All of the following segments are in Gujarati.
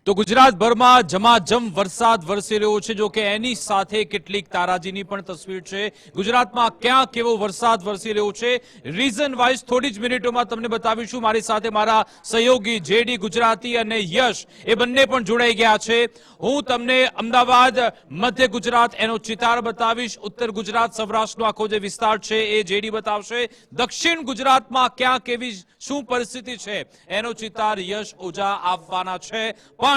તો ગુજરાતભરમાં ઝમાઝમ વરસાદ વરસી રહ્યો છે, જો કે એની સાથે કેટલીક તારાજીની પણ તસવીર છે। ગુજરાતમાં ક્યાં કેવો વરસાદ વરસી રહ્યો છે રીઝન વાઇઝ થોડી જ મિનિટોમાં તમને બતાવીશું। મારી સાથે મારા સહયોગી જેડી ગુજરાતી અને યશ એ બંને પણ જોડાઈ ગયા છે। હું તમને અમદાવાદ, મધ્ય ગુજરાત એનો ચિતાર બતાવીશ, ઉત્તર ગુજરાત સૌરાષ્ટ્રનો આખો જે વિસ્તાર છે એ જેડી બતાવશે, દક્ષિણ ગુજરાતમાં ક્યાં કેવી શું પરિસ્થિતિ છે એનો ચિતાર યશ ઓઝા આપવાના છે। પણ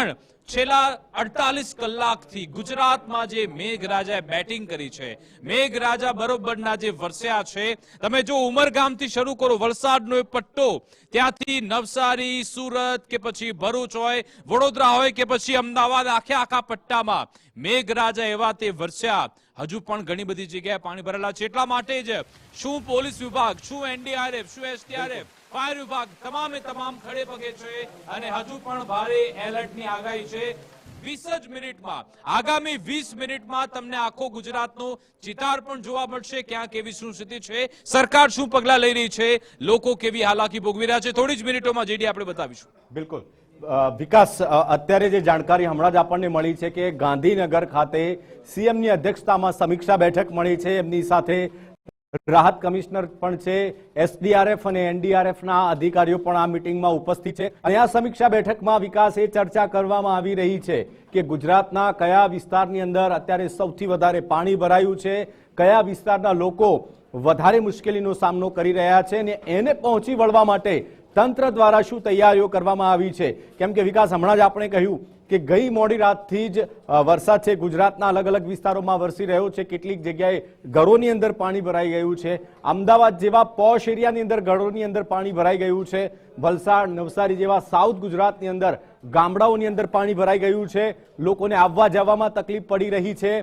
છેલ્લા 48 કલાકથી ગુજરાતમાં જે મેઘરાજાએ બેટિંગ કરી છે, મેઘરાજા બરોબરના જે વરસ્યા છે, તમે જો ઉમરગામથી શરૂ કરો વરસાદનો એ પટ્ટો, ત્યાંથી નવસારી, સુરત કે પછી ભરૂચ હોય, વડોદરા હોય કે પછી અમદાવાદ, આખા પટ્ટામાં મેઘરાજા એવા તે વરસ્યા। હજુ પણ ઘણી બધી જગ્યાએ પાણી ભરેલા છે। એટલા માટે જ શું પોલીસ વિભાગ, શું એનડીઆરએફ, શું એસડીઆરએફ, ફાયર વિભાગ તમામે તમામ ખડે પગે છે અને હજુ પણ ભારે એલર્ટની આગાહી છે। 20 જ મિનિટમાં, આગામી 20 મિનિટમાં તમને આખો ગુજરાતનો ચિતાર પણ જોવા મળશે, ક્યાં કેવી શું સ્થિતિ છે, સરકાર શું પગલાં લઈ રહી છે, લોકો કેવી હાલાકી ભોગવી રહ્યા છે, થોડી જ મિનિટોમાં જેડી આપણે બતાવીશું। બિલકુલ વિકાસ, અત્યારે જે જાણકારી હમણાં જ આપણને મળી છે કે ગાંધીનગર ખાતે સીએમની અધ્યક્ષતામાં સમીક્ષા બેઠક મળી છે, એમની સાથે રાહત કમિશનર પણ છે, એસડીઆરએફ અને એનડીઆરએફના અધિકારીઓ પણ આ મિટિંગમાં ઉપસ્થિત છે અને આ સમીક્ષા બેઠકમાં વિકાસ એ ચર્ચા કરવામાં આવી રહી છે કે ગુજરાતના કયા વિસ્તારની અંદર અત્યારે સૌથી વધારે પાણી ભરાયું છે, કયા વિસ્તારના લોકો વધારે મુશ્કેલીનો સામનો કરી રહ્યા છે અને એને પહોંચી વળવા માટે તંત્ર દ્વારા શું તૈયારીઓ કરવામાં આવી છે। કેમ કે વિકાસ, હમણાં જ આપણે કહ્યું કે ગઈ મોડી રાતથી જ વરસાદ છે ગુજરાતના અલગ અલગ વિસ્તારોમાં વરસી રહ્યો છે, કેટલીક જગ્યાએ ઘરોની અંદર પાણી ભરાઈ ગયું છે, અમદાવાદ જેવા પોશ એરિયાની અંદર ઘરોની અંદર પાણી ભરાઈ ગયું છે, વલસાડ, નવસારી જેવા સાઉથ ગુજરાતની અંદર ગામડાઓની અંદર પાણી ભરાઈ ગયું છે, લોકોને આવવા જવામાં તકલીફ પડી રહી છે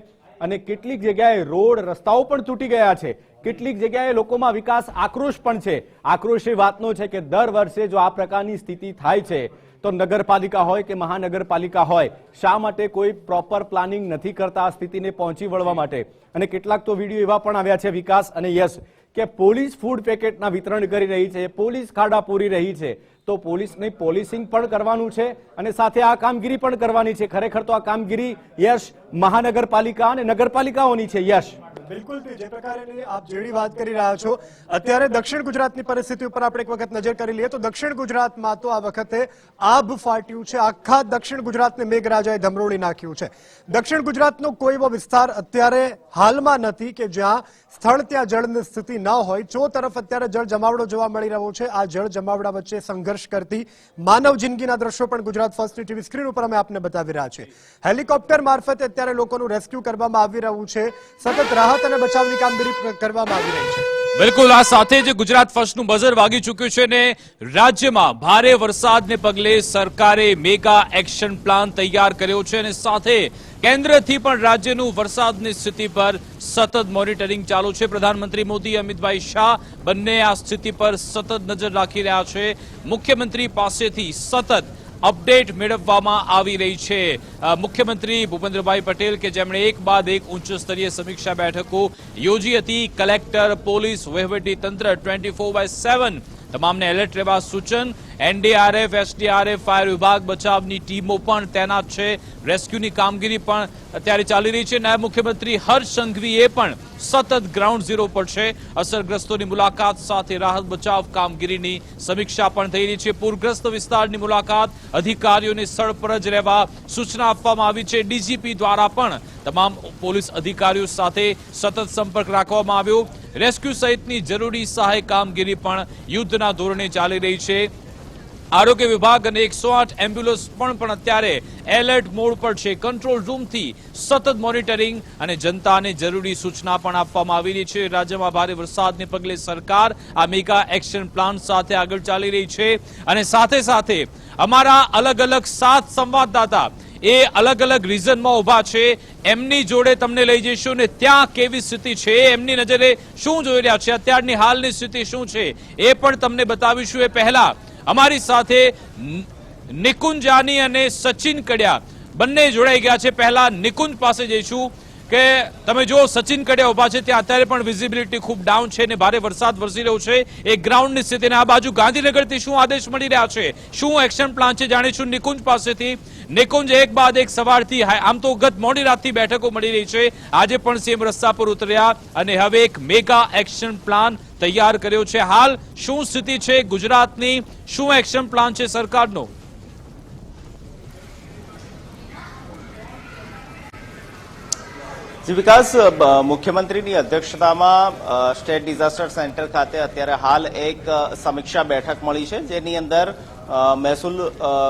અને કેટલીક જગ્યાએ રોડ રસ્તાઓ પણ તૂટી ગયા છે, કેટલીક જગ્યાએ લોકોમાં વિકાસ આક્રોશ પણ છે। આક્રોશ એ વાતનો છે કે દર વર્ષે જો આ પ્રકારની સ્થિતિ થાય છે તો નગરપાલિકા હોય કે મહાનગરપાલિકા હોય, શા માટે કોઈ પ્રોપર પ્લાનિંગ નથી કરતા આ સ્થિતિને પહોંચી વળવા માટે। અને કેટલાક તો વિડીયો એવા પણ આવ્યા છે વિકાસ અને યશ કે પોલીસ ફૂડ પેકેટના વિતરણ કરી રહી છે, પોલીસ ખાડા પૂરી રહી છે, તો પોલીસને પોલીસિંગ પણ કરવાનું છે અને સાથે આ કામગીરી પણ કરવાની છે। ખરેખર તો આ કામગીરી યશ મહાનગરપાલિકા અને નગરપાલિકાઓની છે। યશ, બિલકુલ જે પ્રકારે આપ જેડી વાત કરી રહ્યા છો, અત્યારે દક્ષિણ ગુજરાતની પરિસ્થિતિ ઉપર આપણે એક વખત નજર કરી લઈએ તો દક્ષિણ ગુજરાતમાં તો આ વખતે આભ ફાટ્યું છે, આખા દક્ષિણ ગુજરાતને મેઘરાજાએ ધમરોળી નાખ્યું છે। દક્ષિણ ગુજરાતનો કોઈ એવો વિસ્તાર અત્યારે હાલમાં નથી કે જ્યાં સ્થળ ત્યાં જળની સ્થિતિ ન હોય, ચો તરફ અત્યારે જળ જમાવડો જોવા મળી રહ્યો છે। આ જળ જમાવડા વચ્ચે સંઘર્ષ કરતી માનવ જિંદગીના દ્રશ્યો પણ ગુજરાત ફર્સ્ટની ટીવી સ્ક્રીન ઉપર અમે આપને બતાવી રહ્યા છીએ। હેલિકોપ્ટર મારફતે અત્યારે લોકોનું રેસ્ક્યુ કરવામાં આવી રહ્યું છે, સતત રાહત અને બચાવની કામગીરી કરવામાં આવી રહી છે। બિલકુલ, આ સાથે જ ગુજરાત ફર્સ્ટનું બઝર વાગી ચૂક્યું છે ને રાજ્યમાં ભારે વરસાદને પગલે સરકારે મેગા એક્શન પ્લાન તૈયાર કર્યો છે અને સાથે કેન્દ્રથી પણ રાજ્યનું વરસાદની સ્થિતિ પર સતત મોનિટરિંગ ચાલુ છે। પ્રધાનમંત્રી મોદી, અમિતભાઈ શાહ બંને આ સ્થિતિ પર સતત નજર રાખી રહ્યા છે। મુખ્યમંત્રી પાસેથી સતત અપડેટ મેળવવામાં આવી રહી છે। મુખ્યમંત્રી ભૂપેન્દ્રભાઈ પટેલ કે જેમણે એક બાદ એક ઉચ્ચ સ્તરીય સમીક્ષા બેઠકો યોજી હતી, કલેક્ટર, પોલીસ, વહીવટી તંત્ર 24/7 તમામને એલર્ટ રહેવા સૂચન, એનડીઆરએફ, એસડીઆરએફ, ફાયર વિભાગ, બચાવની ટીમો પણ તૈનાત છે, રેસ્ક્યુની કામગીરી પણ અત્યારે ચાલી રહી છે। નાયબ મુખ્યમંત્રી હર્ષ સંઘવીએ પણ સતત ગ્રાઉન્ડ ઝીરો પર છે, અસરગ્રસ્તોની મુલાકાત સાથે રાહત બચાવ કામગીરીની સમીક્ષા પણ થઈ રહી છે। પૂરગ્રસ્ત વિસ્તારની મુલાકાત, અધિકારીઓને સ્થળ પર જ રહેવા સૂચના આપવામાં આવી છે। ડીજીપી દ્વારા પણ તમામ પોલીસ અધિકારીઓ સાથે સતત સંપર્ક રાખવામાં આવ્યો। રેસ્ક્યુ સહિતની જરૂરી સહાય કામગીરી પણ યુદ્ધના ધોરણે ચાલી રહી છે। આરોગ્ય વિભાગ અને 108 એમ્બ્યુલન્સ પણ અત્યારે એલર્ટ મોડ પર છે। કંટ્રોલ રૂમથી સતત મોનિટરિંગ અને જનતાને જરૂરી સૂચના પણ આપવામાં આવી રહી છે। રાજ્યમાં ભારે વરસાદને પગલે સરકાર આ મેગા એક્શન પ્લાન સાથે આગળ ચાલી રહી છે અને સાથે સાથે અમારા અલગ અલગ 7 સંવાદદાતા એ અલગ અલગ રીઝનમાં ઉભા છે, એમની જોડે તમને લઈ જઈશું ને ત્યાં કેવી સ્થિતિ છે, એમની નજરે શું જોઈ રહ્યા છે, અત્યારની હાલની સ્થિતિ શું છે એ પણ તમને બતાવીશું। એ પહેલા અમારી સાથે નિકુંજ જાની અને સચિન કડિયા બંને જોડાઈ ગયા છે। પહેલા નિકુંજ પાસે જઈશું। કે તમે જો સચિન કડિયા ઉભા છે ત્યાં અત્યારે પણ વિઝિબિલિટી ખૂબ ડાઉન છે અને ભારે વરસાદ વરસી રહ્યો છે એક ગ્રાઉન્ડની સ્થિતિ. આ બાજુ ગાંધીનગરથી શું આદેશ મળી રહ્યા છે, શું એક્શન પ્લાન છે, જાણીશું નિકુંજ પાસેથી. નિકુંજ, એક બાદ એક સવારથી આમ તો ગત મોડી રાતથી બેઠકો મળી રહી છે, આજે પણ સીએમ રસ્તા પર ઉતર્યા અને હવે એક મેગા એક્શન પ્લાન તૈયાર કર્યો છે. હાલ શું સ્થિતિ છે ગુજરાતની, શું એક્શન પ્લાન છે સરકારનો? જી વિકાસ, મુખ્યમંત્રીની અધ્યક્ષતામાં સ્ટેટ ડિઝાસ્ટર સેન્ટર ખાતે અત્યારે હાલ એક સમીક્ષા બેઠક મળી છે, જેની અંદર મહેસૂલ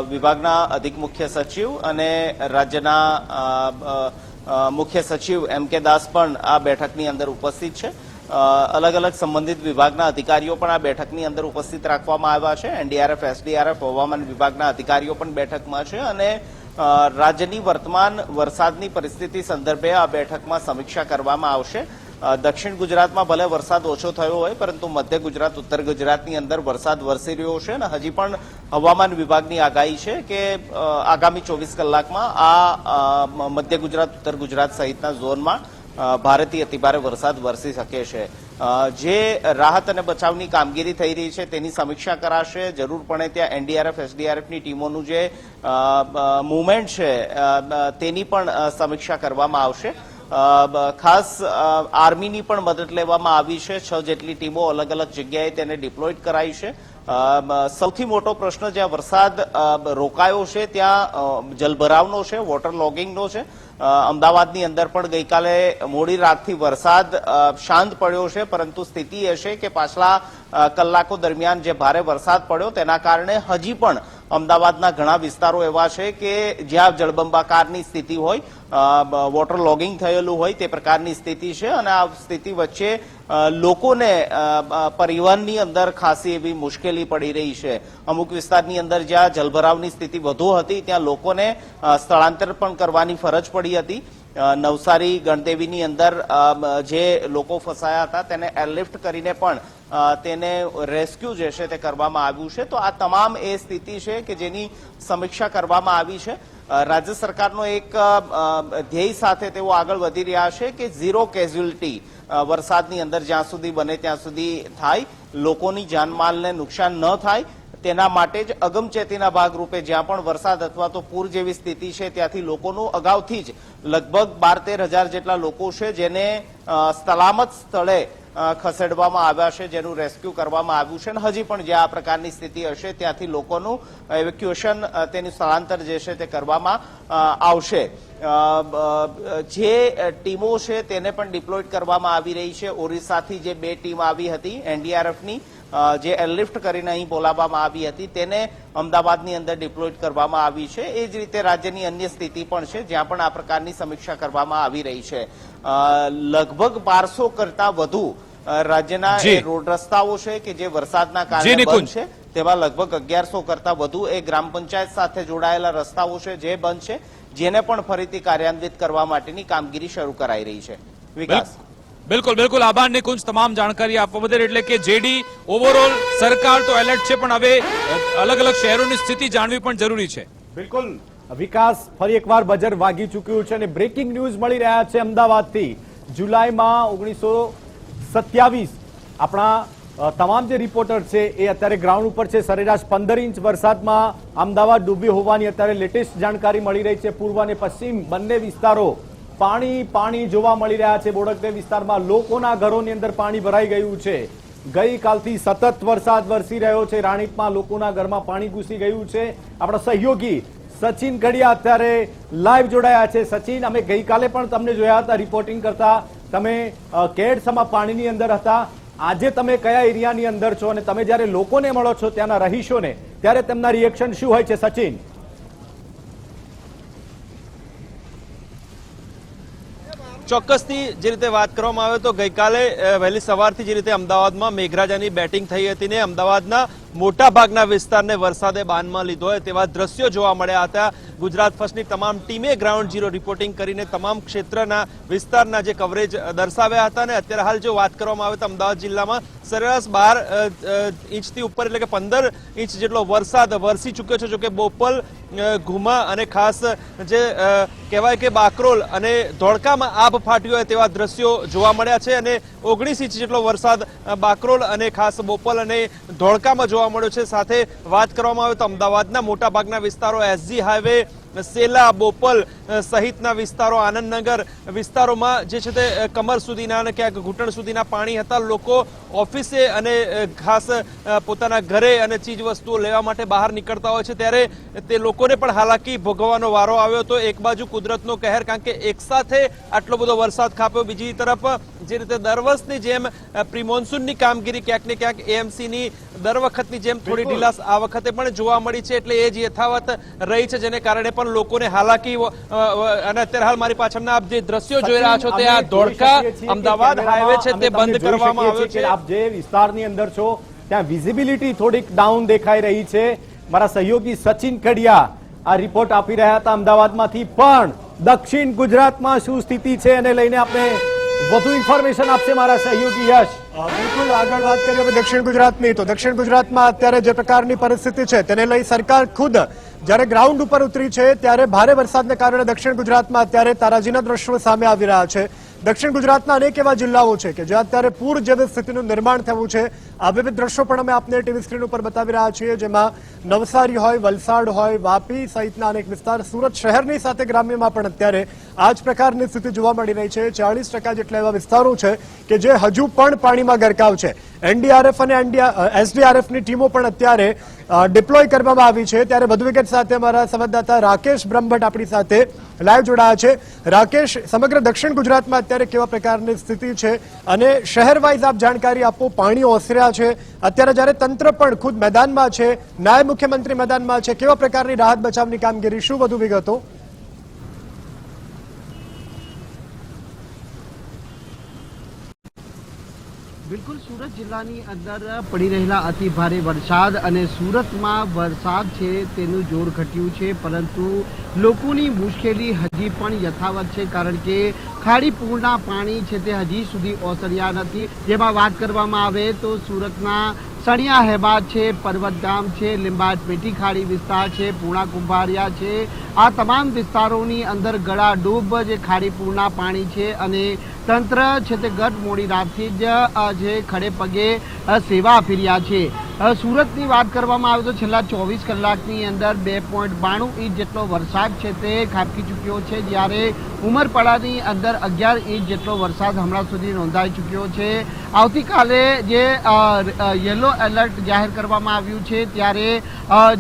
વિભાગના અધિક મુખ્ય સચિવ અને રાજ્યના મુખ્ય સચિવ એમ કે દાસ પણ આ બેઠકની અંદર ઉપસ્થિત છે. અલગ અલગ સંબંધિત વિભાગના અધિકારીઓ પણ આ બેઠકની અંદર ઉપસ્થિત રાખવામાં આવ્યા છે. એનડીઆરએફ, એસડીઆરએફ, હવામાન વિભાગના અધિકારીઓ પણ બેઠકમાં છે અને રાજ્યની વર્તમાન વરસાદની પરિસ્થિતિ સંદર્ભે આ બેઠકમાં સમીક્ષા કરવામાં આવશે. દક્ષિણ ગુજરાતમાં ભલે વરસાદ ઓછો થયો હોય, પરંતુ મધ્ય ગુજરાત, ઉત્તર ગુજરાતની અંદર વરસાદ વરસી રહ્યો છે અને હજી પણ હવામાન વિભાગની આગાહી છે કે આગામી 24 કલાકમાં આ મધ્ય ગુજરાત, ઉત્તર ગુજરાત સહિતના ઝોનમાં ભારેથી અતિભારે વરસાદ વરસી શકે છે. જે રાહત અને બચાવની કામગીરી થઈ રહી છે તેની સમીક્ષા કરાશે. જરૂર પડે ત્યાં એનડીઆરએફ, એસડીઆરએફની ટીમોનું જે મુવમેન્ટ છે તેની પણ સમીક્ષા કરવામાં આવશે. ખાસ આર્મીની પણ મદદ લેવામાં આવી છે. 6 જેટલી ટીમો અલગ અલગ જગ્યાએ તેને ડિપ્લોયડ કરાઈ છે. સૌથી મોટો પ્રશ્ન જ્યાં વરસાદ રોકાયો છે ત્યાં જલભરાવનો છે, વોટર લોગિંગનો છે. અમદાવાદની અંદર પણ ગઈકાલે મોડી રાતથી વરસાદ શાંત પડ્યો છે, પરંતુ સ્થિતિ એ છે કે પાછલા કલાકો દરમિયાન જે ભારે વરસાદ પડ્યો તેના કારણે હજી પણ અમદાવાદના ઘણા વિસ્તારો એવા છે કે જ્યાં જળબંબાકારની સ્થિતિ હોય, વોટર લોગિંગ થયેલું હોય તે પ્રકારની સ્થિતિ છે અને આ સ્થિતિ વચ્ચે લોકોને પરિવહનની અંદર ખાસી એવી મુશ્કેલી પડી રહી છે. અમુક વિસ્તારની અંદર જ્યાં જલભરાવની સ્થિતિ વધુ હતી ત્યાં લોકોને સ્થળાંતર પણ કરવાની ફરજ પડી હતી. નવસારી, ગણદેવીની અંદર જે લોકો ફસાયા હતા તેને એરલિફ્ટ કરીને પણ તેને રેસ્ક્યુ જે છે તે કરવામાં આવ્યું છે. તો આ તમામ એ સ્થિતિ છે કે જેની સમીક્ષા કરવામાં આવી છે. રાજ્ય સરકારનો એક ધ્યેય સાથે તેઓ આગળ વધી રહ્યા છે કે ઝીરો કેઝ્યુઅલિટી વરસાદની અંદર જ્યાં સુધી બને ત્યાં સુધી થાય, લોકોની જાનમાલને નુકસાન ન થાય તેના માટે જ અગમચેતીના ભાગરૂપે જ્યાં પણ વરસાદ અથવા તો પૂર જેવી સ્થિતિ છે ત્યાંથી લોકોનું અગાઉથી જ લગભગ 12-13 હજાર જેટલા લોકો છે જેને સલામત સ્થળે ખસેડવામાં આવ્યા છે, જેનું રેસ્ક્યુ કરવામાં આવ્યું છે અને હજી પણ જ્યાં આ પ્રકારની સ્થિતિ હશે ત્યાંથી લોકોનું એવેક્યુએશન, તેનું સ્થળાંતર જે છે તે કરવામાં આવશે. જે ટીમો છે તેને પણ ડિપ્લોયડ કરવામાં આવી રહી છે. ઓરિસ્સાથી જે 2 ટીમ આવી હતી એનડીઆરએફની, જે એરલિફ્ટ કરીને અહીં બોલાવવામાં આવી હતી, તેને અમદાવાદની અંદર ડિપ્લોયડ કરવામાં આવી છે. એ જ રીતે રાજ્યની અન્ય સ્થિતિ પણ છે જ્યાં પણ આ પ્રકારની સમીક્ષા કરવામાં આવી રહી છે. લગભગ 1200 કરતા વધુ રાજ્યના રોડ રસ્તાઓ છે કે જે વરસાદના કારણે બંધ છે, તેમાં લગભગ 1100 કરતા વધુ એ ગ્રામ પંચાયત સાથે જોડાયેલા રસ્તાઓ છે જે બંધ છે, જેને પણ ફરીથી કાર્યાન્વિત કરવા માટેની કામગીરી શરૂ કરાઈ રહી છે. વિકાસ, બિલકુલ બિલકુલ આભાર નિકુંજ, તમામ જાણકારી આપવા બદલ. એટલે કે જેડી ઓવરઓલ સરકાર તો એલર્ટ છે, પણ હવે અલગ અલગ શહેરોની સ્થિતિ જાણવી પણ જરૂરી છે. બિલકુલ વિકાસ, ફરી એકવાર બજર વાગી ચૂક્યું છે અને બ્રેકિંગ ન્યૂઝ મળી રહ્યા છે અમદાવાદથી. જુલાઈમાં 1927 આપણા તમામ જે રિપોર્ટર છે એ અત્યારે ગ્રાઉન્ડ ઉપર છે. સરેરાશ 15 ઇંચ વરસાદમાં અમદાવાદ ડૂબ્યું હોવાની અત્યારે લેટેસ્ટ જાણકારી મળી રહી છે. પૂર્વ અને પશ્ચિમ બંને વિસ્તારો પાણી જોવા મળી રહ્યા છે. બોડકદેવ વિસ્તારમાં લોકોના ઘરોની અંદર પાણી ભરાઈ ગયું છે. ગઈકાલથી સતત વરસાદ વરસી રહ્યો છે. રાણીપમાં લોકોના ઘરમાં પાણી ઘૂસી ગયું છે. આપણા સહયોગી સચિન કડિયા અત્યારે લાઈવ જોડાયા છે. સચિન, અમે ગઈકાલે પણ તમને જોયા હતા રિપોર્ટિંગ કરતા. તમે કેડસમાં પાણીની અંદર હતા. આજે તમે કયા એરિયાની અંદર છો અને તમે જ્યારે લોકોને મળો છો ત્યાંના રહીશોને, ત્યારે તેમના રિએક્શન શું હોય છે? સચિન, ચોક્કસથી જે રીતે વાત કરવામાં આવે તો ગઈકાલે વહેલી સવારથી જે રીતે અમદાવાદમાં મેઘરાજાની બેટિંગ થઈ હતી ને અમદાવાદના મોટા ભાગના વિસ્તારને વરસાદે બાનમાં લીધો હોય તેવા દ્રશ્યો જોવા મળ્યા હતા. ગુજરાત ફર્સ્ટની તમામ ટીમે ગ્રાઉન્ડ ઝીરો રિપોર્ટિંગ કરીને તમામ ક્ષેત્રના વિસ્તારના જે કવરેજ દર્શાવ્યા હતા. અને અત્યારે હાલ જો વાત કરવામાં આવે તો અમદાવાદ જિલ્લામાં સરેરાશ 12 ઇંચથી ઉપર એટલે કે 15 ઇંચ જેટલો વરસાદ વરસી ચૂક્યો છે. જોકે બોપલ, ઘુમા અને ખાસ જે કહેવાય કે બાકરોલ અને ધોળકામાં આભ ફાટ્યું હોય તેવા દ્રશ્યો જોવા મળ્યા છે. અને 19 ઇંચ જેટલો વરસાદ બાકરોલ અને ખાસ બોપલ અને ધોળકામાં જોવા મળ્યો છે. સાથે વાત કરવામાં આવે તો અમદાવાદના મોટાભાગના વિસ્તારો, એસજી હાઈવે, સેલા, બોપલ સહિતના વિસ્તારો, આનંદનગર વિસ્તારોમાં જે છે તે કમર સુધીના અને ક્યાંક ઘૂંટણ સુધીના પાણી હતા. લોકો ઓફિસે અને ખાસ પોતાના ઘરે અને ચીજ વસ્તુઓ લેવા માટે બહાર નીકળતા હોય છે ત્યારે તે લોકોને પણ હાલાકી ભોગવવાનો વારો આવ્યો હતો. એક બાજુ કુદરતનો કહેર, કારણ કે એકસાથે આટલો બધો વરસાદ ખાપ્યો. બીજી તરફ જે રીતે દર વર્ષની જેમ પ્રી મોન્સૂનની કામગીરી ક્યાંક ને ક્યાંક એએમસીની દર વખતની જેમ થોડી ઢીલાસ આ વખતે પણ જોવા મળી છે. એટલે એ જ યથાવત રહી છે, જેને કારણે પણ લોકોને હાલાકી. અને અત્યારે હાલ મારી પાછળના આપ જે દ્રશ્યો જોઈ રહ્યા છો તે આ ધોળકા અમદાવાદ હાઈવે છે તે બંધ કરવામાં આવ્યો છે. આપ જે વિસ્તારની અંદર છો ત્યાં વિઝિબિલિટી થોડીક ડાઉન દેખાઈ રહી છે. મારા સહયોગી સચિન કડિયા આ રિપોર્ટ આપી રહ્યા હતા અમદાવાદમાંથી. પણ દક્ષિણ ગુજરાતમાં શું સ્થિતિ છે એને લઈને આપણે વધુ ઇન્ફોર્મેશન આપશે મારા સહયોગી યશ. બિલકુલ, આગળ વાત કરીએ હવે દક્ષિણ ગુજરાતની, તો દક્ષિણ ગુજરાતમાં અત્યારે જે પ્રકારની પરિસ્થિતિ છે તેને લઈ સરકાર ખુદ જ્યારે ગ્રાઉન્ડ ઉપર ઉતરી છે ત્યારે ભારે વરસાદને કારણે દક્ષિણ ગુજરાતમાં અત્યારે તારાજીના દ્રશ્યો સામે આવી રહ્યા છે. દક્ષિણ ગુજરાતના અનેક એવા જિલ્લાઓ છે કે જ્યાં અત્યારે પૂર જેવી સ્થિતિનું નિર્માણ થયું છે. આ વિવિધ દ્રશ્યો પણ અમે આપને ટીવી સ્ક્રીન ઉપર બતાવી રહ્યા છીએ, જેમાં નવસારી હોય, વલસાડ હોય, વાપી સહિતના અનેક વિસ્તાર, સુરત શહેરની સાથે ગ્રામ્યમાં પણ અત્યારે આ જ પ્રકારની સ્થિતિ જોવા મળી રહી છે. 40% જેટલા એવા વિસ્તારો છે કે જે હજુ પણ પાણીમાં ગરકાવ છે. એનડીઆરએફ અને એસડીઆરએફની ટીમો પણ અત્યારે ડિપ્લોય કરવામાં આવી છે. ત્યારે વધુ વિગત સાથે અમારા સંવાદદાતા રાકેશ બ્રહ્મભટ્ટ આપણી સાથે લાઈવ જોડાયા છે. રાકેશ, સમગ્ર દક્ષિણ ગુજરાતમાં અત્યારે કેવા પ્રકારની સ્થિતિ છે અને શહેર વાઇઝ આપ જાણકારી આપો. પાણી ઓસર્યા છે અત્યારે, જ્યારે તંત્ર પણ ખુદ મેદાનમાં છે, નાયબ મુખ્યમંત્રી મેદાનમાં છે, કેવા પ્રકારની રાહત બચાવની કામગીરી, શું વધુ વિગતો? બિલકુલ, સુરત જિલ્લાની અંદર પડી રહેલા અતિ ભારે વરસાદ અને સુરતમાં વરસાદ છે તેનું જોર ઘટ્યું છે, પરંતુ લોકોની મુશ્કેલી હજી પણ યથાવત છે. કારણ કે ખાડી પૂરના પાણી છે તે હજી સુધી ઓસર્યા નથી. જેમાં વાત કરવામાં આવે તો સુરતના સણિયા હેબાદ છે, પર્વતગામ છે, લિંબાયત પેટી ખાડી વિસ્તાર છે, પૂર્ણા કુંભારિયા છે, આ તમામ વિસ્તારોની અંદર ગળાડૂબ જે ખાડી પૂરના પાણી છે. અને તંત્ર છે તે ગત મોડી રાતથી જ જે ખડે પગે સેવા આપી રહ્યા છે. સુરતની વાત કરવામાં આવે તો છેલ્લા 24 કલાકની અંદર 2.92 ઇંચ જેટલો વરસાદ છે તે ખાબકી ચૂક્યો છે, જ્યારે ઉમરપાડાની અંદર 11 ઇંચ જેટલો વરસાદ હમણાં સુધી નોંધાઈ ચૂક્યો છે. આવતીકાલે જે યલો એલર્ટ જાહેર કરવામાં આવ્યું છે, ત્યારે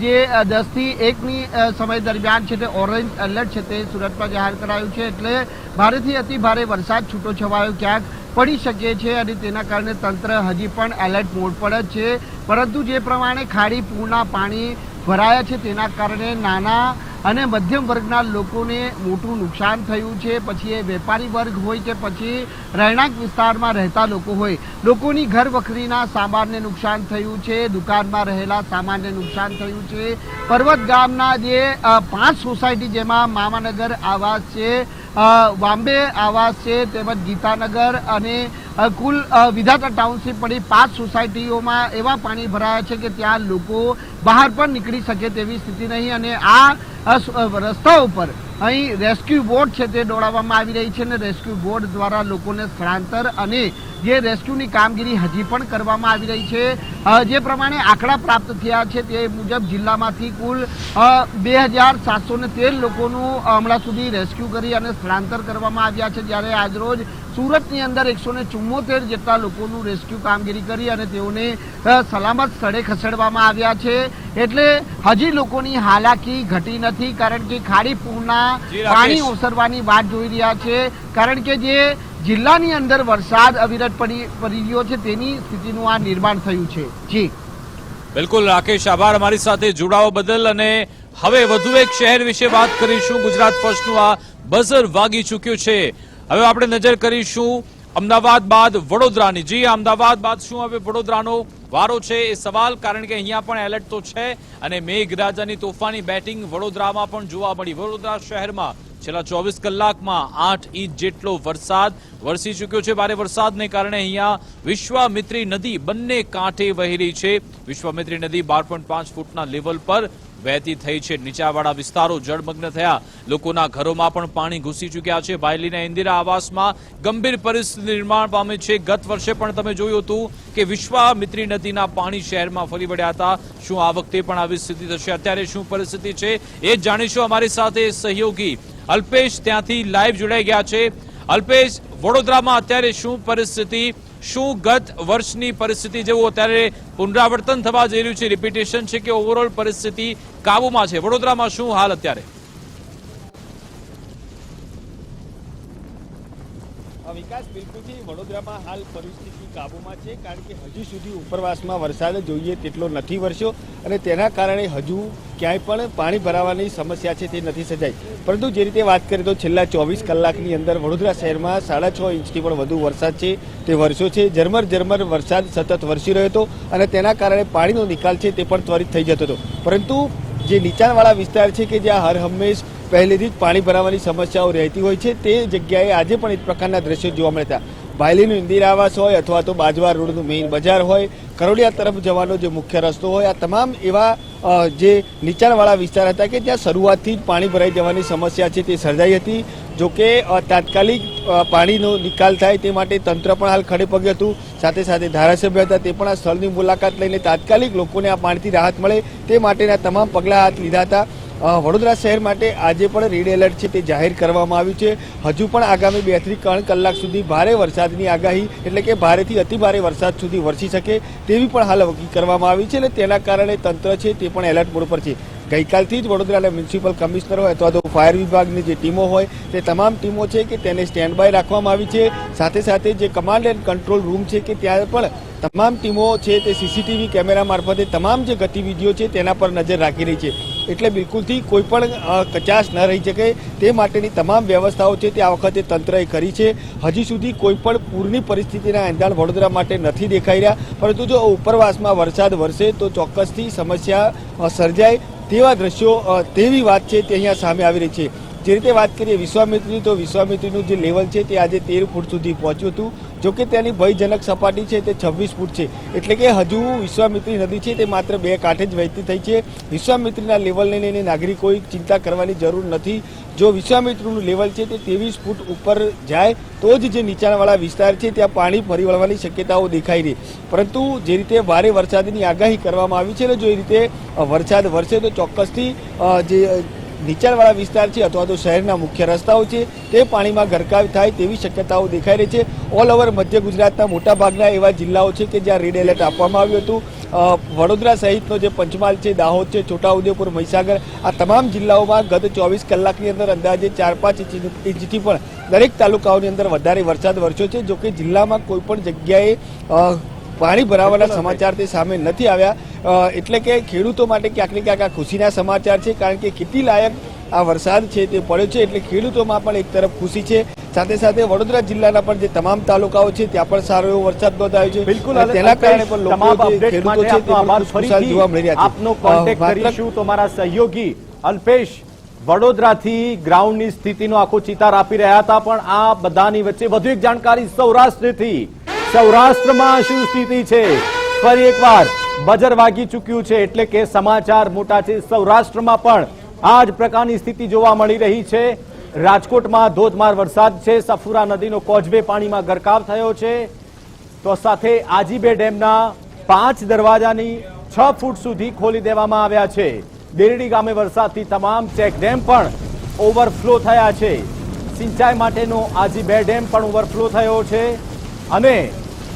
જે 10 થી 1ની સમય દરમિયાન છે તે ઓરેન્જ એલર્ટ છે તે સુરતમાં જાહેર કરાયું છે. એટલે ભારેથી અતિ ભારે વરસાદ છૂટો છવાયો ક્યાંક પડી શકે છે અને તેના કારણે તંત્ર હજી પણ એલર્ટ મોડ પર જ છે. પરંતુ જે પ્રમાણે ખાડી પૂરના પાણી ભરાયા છે તેના કારણે નાના અને મધ્યમ વર્ગના લોકોને મોટું નુકસાન થયું છે. પછી એ વેપારી વર્ગ હોય કે પછી રહેણાંક વિસ્તારમાં રહેતા લોકો હોય, લોકોની ઘર વખરીના સામાનને નુકસાન થયું છે, દુકાનમાં રહેલા સામાનને નુકસાન થયું છે. પર્વત ગામના જે 5 સોસાયટી, જેમાં મામાનગર આવાસ છે, વાંબે આવાસ છે, તેમજ ગીતાનગર અને કુલ વિધાતા ટાઉનશીપ પડી 5 સોસાયટીઓમાં એવા પાણી ભરાયા છે કે ત્યાં લોકો બહાર પણ નીકળી શકે તેવી સ્થિતિ નહીં. અને આ રસ્તા ઉપર અહીં રેસ્ક્યુ બોટ છે તે દોડાવવામાં આવી રહી છે અને રેસ્ક્યુ બોટ દ્વારા લોકોને સ્થળાંતર અને જે રેસ્ક્યુની કામગીરી હજી પણ કરવામાં આવી રહી છે. જે પ્રમાણે આંકડા પ્રાપ્ત થયા છે તે મુજબ જિલ્લામાંથી કુલ 2713 લોકોનું હમણાં સુધી રેસ્ક્યુ કરી અને સ્થળાંતર કરવામાં આવ્યા છે, જ્યારે આજરોજ સુરતની અંદર 174 જેટલા લોકોનું રેસ્ક્યુ કામગીરી કરી અને તેઓને સલામત સ્થળે ખસેડવામાં આવ્યા છે. એટલે હજી લોકોની હાલાકી ઘટી નથી, કારણ કે ખાડી પૂરના પાણી ઓસરવાની વાટ જોઈ રહ્યા છે. કારણ કે જે જિલ્લાની અંદર વરસાદ અવિરત પડી રહ્યો છે તેની સ્થિતિનું આ નિર્માણ થયું છે. જી બિલકુલ રાકેશ, આભાર અમારી સાથે જોડાવા બદલ. અને હવે વધુ એક શહેર વિશે વાત કરીશું. ગુજરાત ફર્સ્ટનું આ બઝર વાગી ચૂક્યું છે. હવે આપણે નજર કરીશું અમદાવાદ બાદ વડોદરાની. જી, અમદાવાદ બાદ શું હવે વડોદરાનો વારો છે એ સવાલ, કારણ કે અહીંયા પણ એલર્ટ તો છે અને મેઘરાજાની તોફાની બેટિંગ વડોદરામાં પણ જોવા મળી. વડોદરા શહેરમાં છેલ્લા 24 કલાકમાં 8 ઇંચ જેટલો વરસાદ વરસી ચૂક્યો છે. ભારે વરસાદને કારણે અહીંયા વિશ્વામિત્રી નદી બંને કાંઠે વહી રહી છે. વિશ્વામિત્રી નદી 12.5 ફૂટના લેવલ પર વહેતી થઈ છે. નીચાણવાળા વિસ્તારો જળમગ્ન થયા. લોકોના ઘરોમાં પણ પાણી ઘૂસી ચૂક્યા છે. બાયલીના ઇન્દિરા આવાસમાં ગંભીર પરિસ્થિતિ નિર્માણ પામી છે. ગત વર્ષે પણ તમે જોયું હતું કે વિશ્વામિત્રી નદીના પાણી શહેરમાં ફરી વળ્યા હતા. શું આ વખતે પણ આવી સ્થિતિ થશે? અત્યારે શું પરિસ્થિતિ છે એ જાણીશું. અમારી સાથે સહયોગી અલ્પેશ ત્યાંથી લાઈવ જોડાઈ ગયા છે. અલ્પેશ, વડોદરામાં અત્યારે શું પરિસ્થિતિ, શું ગત વર્ષની પરિસ્થિતિ જેવું અત્યારે પુનરાવર્તન થવા જઈ રહ્યું છે, રિપીટેશન છે કે ઓવરઓલ પરિસ્થિતિ કાબુમાં છે? વડોદરામાં શું હાલ અત્યારે? વિકાસ, બિલકુલથી વડોદરામાં હાલ પરિસ્થિતિ કાબુમાં છે, કારણ કે હજુ સુધી ઉપરવાસમાં વરસાદ જોઈએ તેટલો નથી વરસ્યો અને તેના કારણે હજુ ક્યાંય પણ પાણી ભરાવાની સમસ્યા છે તે નથી સર્જાઈ. પરંતુ જે રીતે વાત કરીએ તો છેલ્લા 24 કલાકની અંદર વડોદરા શહેરમાં 6.5 ઇંચથી પણ વધુ વરસાદ છે તે વરસ્યો છે. ઝરમર વરસાદ સતત વરસી રહ્યો હતો અને તેના કારણે પાણીનો નિકાલ છે તે પણ ત્વરિત થઈ જતો હતો. પરંતુ જે નીચાણવાળા વિસ્તાર છે કે જ્યાં હર હંમેશ પહેલેથી જ પાણી ભરાવાની સમસ્યાઓ રહેતી હોય છે, તે જગ્યાએ આજે પણ એક પ્રકારના દ્રશ્યો જોવા મળતા. બાયલીનું ઇન્દિરા આવાસ હોય અથવા તો બાજવા રોડનું મેઇન બજાર હોય, કરોડિયા તરફ જવાનો જે મુખ્ય રસ્તો હોય, આ તમામ એવા જે નીચાણવાળા વિસ્તાર હતા કે ત્યાં શરૂઆતથી જ પાણી ભરાઈ જવાની સમસ્યા છે તે સર્જાઈ હતી. જોકે તાત્કાલિક પાણીનો નિકાલ થાય તે માટે તંત્ર પણ હાલ ખડે પગે હતું. સાથે સાથે ધારાસભ્ય હતા તે પણ આ સ્થળની મુલાકાત લઈને તાત્કાલિક લોકોને આ પાણીથી રાહત મળે તે માટેના તમામ પગલાં હાથ લીધા હતા. વડોદરા શહેર માટે આજે પણ રેડ એલર્ટ છે તે જાહેર કરવામાં આવ્યું છે. હજુ પણ આગામી 2 થી 3 કલાક સુધી ભારે વરસાદની આગાહી, એટલે કે ભારેથી અતિ ભારે વરસાદ સુધી વરસી શકે તેવી પણ હાલ વકી કરવામાં આવી છે અને તેના કારણે તંત્ર છે તે પણ એલર્ટ મોડ પર છે. ગઈકાલથી જ વડોદરાના મ્યુનિસિપલ કમિશનર હોય અથવા તો ફાયર વિભાગની જે ટીમો હોય તે તમામ ટીમો છે કે તેને સ્ટેન્ડ બાય રાખવામાં આવી છે. સાથે સાથે જે કમાન્ડ એન્ડ કંટ્રોલ રૂમ છે કે ત્યાં પણ તમામ ટીમો છે તે સીસીટીવી કેમેરા મારફતે તમામ જે ગતિવિધિઓ છે તેના પર નજર રાખી રહી છે. એટલે બિલકુલથી કોઈ પણ કચાશ ન રહી શકે તે માટેની તમામ વ્યવસ્થાઓ છે તે આ વખતે તંત્રએ કરી છે. હજી સુધી કોઈ પણ પૂરની પરિસ્થિતિના એંધાણ વડોદરા માટે નથી દેખાઈ રહ્યા, પરંતુ જો ઉપરવાસમાં વરસાદ વરસે તો ચોક્કસથી સમસ્યા સર્જાય તેવા દ્રશ્યો, તેવી વાત છે તે અહીંયા સામે આવી રહી છે. જે રીતે વાત કરીએ વિશ્વામિત્રીની, તો વિશ્વામિત્રીનું જે લેવલ છે તે આજે 13 ફૂટ સુધી પહોંચ્યું હતું. જોકે તેની ભયજનક સપાટી છે તે 26 ફૂટ છે, એટલે કે હજુ વિશ્વામિત્રી નદી છે તે માત્ર 2 કાંઠે જ વહેતી થઈ છે. વિશ્વામિત્રીના લેવલને લઈને નાગરિકોએ ચિંતા કરવાની જરૂર નથી. જો વિશ્વામિત્રીનું લેવલ છે તે 23 ફૂટ ઉપર જાય તો જ જે નીચાણવાળા વિસ્તાર છે ત્યાં પાણી ફરી વળવાની શક્યતાઓ દેખાઈ રહી. પરંતુ જે રીતે ભારે વરસાદની આગાહી કરવામાં આવી છે, જો એ રીતે વરસાદ વરસે તો ચોક્કસથી જે નીચાણવાળા વિસ્તાર છે અથવા તો શહેરના મુખ્ય રસ્તાઓ છે તે પાણીમાં ગરકાવ થાય તેવી શક્યતાઓ દેખાઈ રહી છે. ઓલ ઓવર મધ્ય ગુજરાતના મોટાભાગના એવા જિલ્લાઓ છે કે જ્યાં રેડ એલર્ટ આપવામાં આવ્યું હતું. વડોદરા સહિતનો જે પંચમહાલ છે, દાહોદ છે, છોટાઉદેપુર, મહીસાગર, આ તમામ જિલ્લાઓમાં ગત 24 કલાકની અંદર અંદાજે 4-5 ઇંચથી પણ દરેક તાલુકાઓની અંદર વધારે વરસાદ વરસ્યો છે. જોકે જિલ્લામાં કોઈ પણ જગ્યાએ પાણી ભરાવાના સમાચાર તે સામે નથી આવ્યા. એટલે કે ખેડૂતો માટે ક્યાંક ને ક્યાંક આ ખુશીના સમાચાર છે, કારણ કે ખેતી લાયક આ વરસાદ છે તે પડ્યો છે. એટલે ખેડૂતોમાં પણ એક તરફ ખુશી છે. સાથે સાથે વડોદરા જિલ્લાના પણ જે તમામ તાલુકાઓ છે ત્યાં પણ સારો એવો વરસાદ નોંધાયો છે. બિલકુલ, તેના કારણે પણ લોકો જે ખેડૂતો છે તે પણ ખુશાલ જોવા મળી રહ્યા છે. આપનો કોન્ટેક્ટ કરીશું તો મારા સહયોગી અલ્પેશ વડોદરાથી ગ્રાઉન્ડની સ્થિતિનો આખો ચિતાર આપી રહ્યા હતા. પણ આ બધાની વચ્ચે વધુ એક જાણકારી સૌરાષ્ટ્રથી. સૌરાષ્ટ્રમાં શું સ્થિતિ છે? ફરી એકવાર બજર વાગી ચૂક્યું છે, એટલે કે સમાચાર મોટા છે. સૌરાષ્ટ્રમાં પણ આ જ પ્રકારની સ્થિતિ જોવા મળી રહી છે. રાજકોટમાં ધોધમાર વરસાદ છે. સફુરા નદીનો કોઝવે પાણીમાં ગરકાવ થયો છે. તો સાથે આજીબે ડેમના 5 દરવાજાની 6 ફૂટ સુધી ખોલી દેવામાં આવ્યા છે. દેરડી ગામે વરસાદથી તમામ ચેકડેમ પણ ઓવરફ્લો થયા છે. સિંચાઈ માટેનો આજીબે ડેમ પણ ઓવરફ્લો થયો છે અને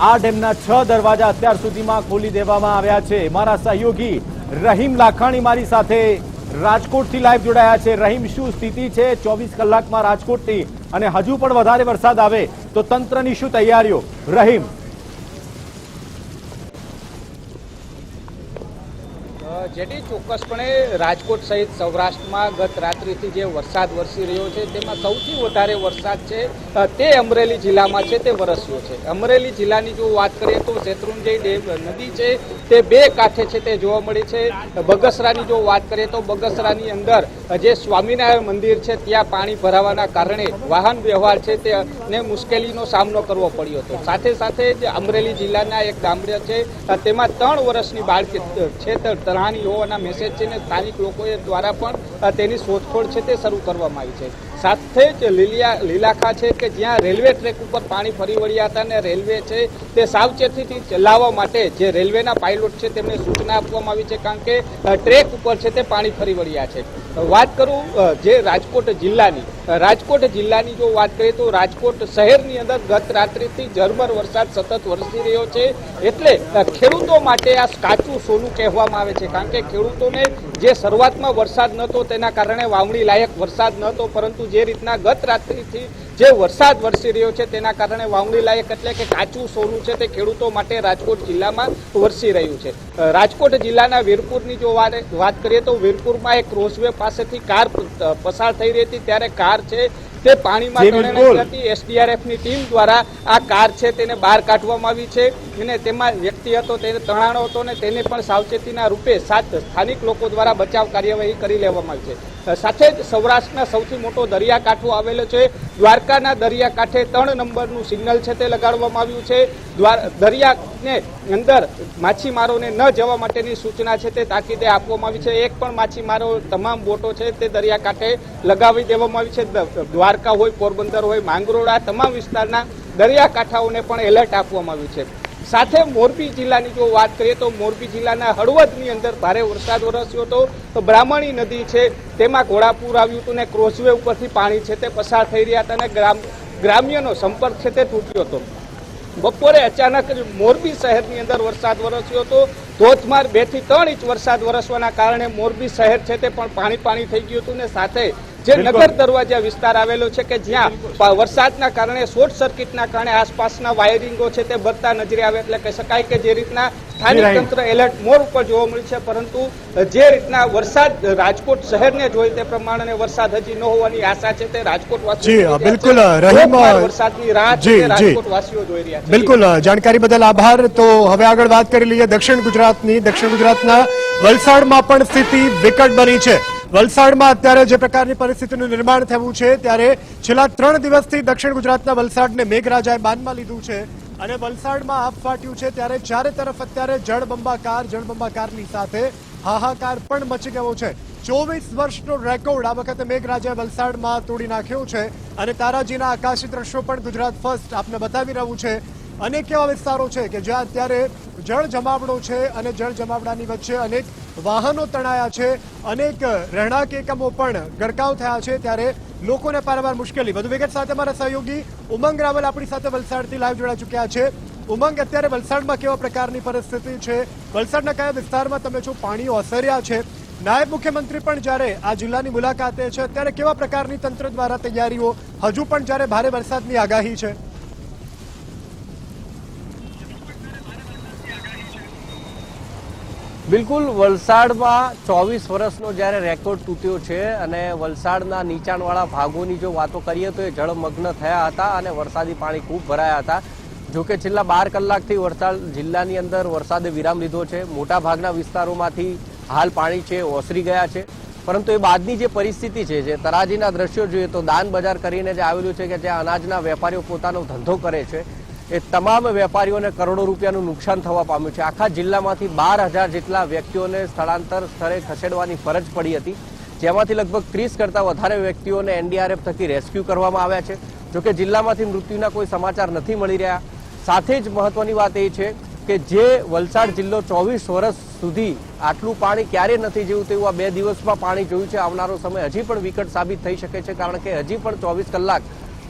આ ડેમના 6 દરવાજા અત્યાર સુધીમાં ખોલી દેવામાં આવ્યા છે. મારા સહયોગી રહીમ લાખાણી મારી સાથે રાજકોટથી લાઈવ જોડાયા છે. રહીમ, શું સ્થિતિ છે 24 કલાકમાં રાજકોટની, અને હજુ પણ વધારે વરસાદ આવે તો તંત્રની શું તૈયારીઓ? રહીમ. જેથી ચોક્કસપણે રાજકોટ સહિત સૌરાષ્ટ્રમાં ગત રાત્રિથી જે વરસાદ વરસી રહ્યો છે તેમાં સૌથી વધારે વરસાદ છે તે અમરેલી જિલ્લામાં છે તે વરસ્યો છે. અમરેલી જિલ્લાની જો વાત કરીએ તો શેત્રુંજય નદી છે તે બે કાંઠે છે તે જોવા મળી છે. બગસરાની જો વાત કરીએ તો બગસરાની અંદર જે સ્વામિનારાયણ મંદિર છે ત્યાં પાણી ભરાવાના કારણે વાહન વ્યવહાર છે તેને મુશ્કેલીનો સામનો કરવો પડ્યો હતો. સાથે સાથે જ અમરેલી જિલ્લાના એક ગામડે છે તેમાં 3 વર્ષની બાળકી છે તે તણાની હોવાના મેસેજ છે ને સ્થાનિક લોકોએ દ્વારા પણ તેની શોધખોળ છે તે શરૂ કરવામાં આવી છે. સાથે જ લીલાખા છે કે જ્યાં રેલવે ટ્રેક ઉપર પાણી ફરી વળ્યા હતા અને રેલવે છે તે સાવચેતીથી ચલાવવા માટે જે રેલવેના પાયલોટ છે તેમને સૂચના આપવામાં આવી છે કારણ કે ટ્રેક ઉપર છે તે પાણી ફરી વળ્યા છે. વાત કરું જે રાજકોટ જિલ્લાની જો વાત કરીએ તો રાજકોટ શહેરની અંદર ગત રાત્રિથી ઝરમર વરસાદ સતત વરસી રહ્યો છે એટલે ખેડૂતો માટે આ કાચું સોનું કહેવામાં આવે છે કારણ કે ખેડૂતોને જે શરૂઆતમાં વરસાદ નહોતો તેના કારણે વાવણી લાયક વરસાદ નહોતો પરંતુ જે રીતના ગત રાત્રિથી જે વરસાદ વરસી રહ્યો છે તેના કારણે વાવણી લાયક એટલે કે કાચું સોનું છે તે ખેડૂતો માટે રાજકોટ જિલ્લામાં વરસી રહ્યું છે. રાજકોટ જિલ્લાના વીરપુરની જો વાત કરીએ તો વીરપુરમાં એક રોઝવે પાસેથી કાર પસાર થઈ રહી હતી ત્યારે કાર છે તે પાણીમાં તણાઈ હતી. એસડીઆરએફની ટીમ દ્વારા આ કાર છે તેને બહાર કાઢવામાં આવી છે અને તેમાં વ્યક્તિ હતો તેને તણાણો હતો અને તેને પણ સાવચેતીના રૂપે સ્થાનિક લોકો દ્વારા બચાવ કાર્યવાહી કરી લેવામાં આવી છે. સાથે જ સૌરાષ્ટ્રના સૌથી મોટો દરિયાકાંઠો આવેલો છે દ્વારકાના દરિયાકાંઠે 3 નંબરનું સિગ્નલ છે તે લગાડવામાં આવ્યું છે. દરિયાને અંદર માછીમારોને ન જવા માટેની સૂચના છે તે તાકીદે આપવામાં આવી છે. એક પણ માછીમારો તમામ બોટો છે તે દરિયાકાંઠે લગાવી દેવામાં આવી છે. દ્વારકા હોય, પોરબંદર હોય, માંગરોળ તમામ વિસ્તારના દરિયાકાંઠાઓને પણ એલર્ટ આપવામાં આવ્યું છે. સાથે મોરબી જિલ્લાની જો વાત કરીએ તો મોરબી જિલ્લાના હળવદની અંદર ભારે વરસાદ વરસ્યો હતો તો બ્રાહ્મણી નદી છે તેમાં ઘોડાપૂર આવ્યું હતું ને ક્રોસવે ઉપરથી પાણી છે તે પસાર થઈ રહ્યા હતા અને ગ્રામ્યનો સંપર્ક છે તે તૂટ્યો હતો. બપોરે અચાનક મોરબી શહેરની અંદર વરસાદ વરસ્યો હતો. ધોધમાર 2 થી 3 ઇંચ વરસાદ વરસવાના કારણે મોરબી શહેર છે તે પણ પાણી થઈ ગયું હતું ને સાથે જે નગર દરવાજા વિસ્તાર આવેલો છે કે જ્યાં વરસાદના કારણે શોર્ટ સર્કિટના કારણે આસપાસના વાયરિંગો છે તે બળતા નજરે આવે એટલે કહી શકાય કે જે રીતના સ્થાનિક તંત્ર એલર્ટ મોર ઉપર જોવા મળ્યું છે પરંતુ જે રીતના વરસાદ રાજકોટ શહેરને જોઈ તે પ્રમાણે વરસાદ હજી ન હોવાની આશા છે તે રાજકોટ વાસીઓ બિલકુલ રહીમ વરસાદની રાહ છે રાજકોટ વાસીઓ જોઈ રહ્યા છે. બિલકુલ જાણકારી બદલ આભાર. તો હવે આગળ વાત કરી લઈએ દક્ષિણ ગુજરાતના વલસાડમાં પણ સ્થિતિ વિકટ બની છે. વલસાડમાં અત્યારે જે પ્રકારની પરિસ્થિતિનું નિર્માણ થયું છે ત્યારે છેલ્લા 3 દિવસથી દક્ષિણ ગુજરાતના વલસાડને મેઘરાજાએ બાનમાં લીધું છે અને વલસાડમાં આભ ફાટ્યું છે ત્યારે ચારે તરફ અત્યારે જળબંબાકારની સાથે હાહાકાર પણ મચી ગયો છે. 24 વર્ષનો રેકોર્ડ આ વખતે મેઘરાજાએ વલસાડમાં તોડી નાખ્યો છે અને તારાજીના આકાશી દ્રશ્યો પણ ગુજરાત ફર્સ્ટ આપને બતાવી રહ્યું છે. અનેક એવા વિસ્તારો છે કે જ્યાં અત્યારે જળ જમાવડો છે અને જળ જમાવડાની વચ્ચે અનેક વાહનો તણાયા છે, અનેક રહેણાંક એકમો પણ ગરકાવ થયા છે ત્યારે લોકોને પારવાર મુશ્કેલી. વધુ વિગત સાથે અમારા સહયોગી ઉમંગ રાવલ આપણી સાથે વલસાડથી લાઈવ જોડાઈ ચૂક્યા છે. ઉમંગ, અત્યારે વલસાડમાં કેવા પ્રકારની પરિસ્થિતિ છે? વલસાડના કયા વિસ્તારમાં તમે છો? પાણીઓ ઓસર્યા છે. નાયબ મુખ્યમંત્રી પણ જ્યારે આ જિલ્લાની મુલાકાતે છે ત્યારે કેવા પ્રકારની તંત્ર દ્વારા તૈયારીઓ, હજુ પણ જ્યારે ભારે વરસાદની આગાહી છે? બિલકુલ, વલસાડમાં 24 વર્ષનો જ્યારે રેકોર્ડ તૂટ્યો છે અને વલસાડના નીચાણવાળા ભાગોની જો વાતો કરીએ તો એ જળમગ્ન થયા હતા અને વરસાદી પાણી ખૂબ ભરાયા હતા. જોકે છેલ્લા 12 કલાકથી વલસાડ જિલ્લાની અંદર વરસાદે વિરામ લીધો છે. મોટાભાગના વિસ્તારોમાંથી હાલ પાણી છે ઓસરી ગયા છે, પરંતુ એ બાદની જે પરિસ્થિતિ છે, જે તરાજીના દ્રશ્યો જોઈએ તો દાન બજાર કરીને જે આવેલું છે કે જ્યાં અનાજના વેપારીઓ પોતાનો ધંધો કરે છે એ તમામ વેપારીઓને કરોડો રૂપિયાનું નુકસાન થવા પામ્યું છે. આખા જિલ્લામાંથી 12,000 જેટલા વ્યક્તિઓને સ્થળાંતર સ્થળે ખસેડવાની ફરજ પડી હતી, જેમાંથી લગભગ 30 કરતાં વધારે વ્યક્તિઓને એનડીઆરએફ થકી રેસ્ક્યુ કરવામાં આવ્યા છે. જોકે જિલ્લામાંથી મૃત્યુના કોઈ સમાચાર નથી મળી રહ્યા. સાથે જ મહત્વની વાત એ છે કે જે વલસાડ જિલ્લો 24 વર્ષ સુધી આટલું પાણી ક્યારે નથી જેવું તેવું આ 2 દિવસમાં પાણી જોયું છે. આવનારો સમય હજી પણ વિકટ સાબિત થઈ શકે છે, કારણ કે હજી પણ 24 કલાક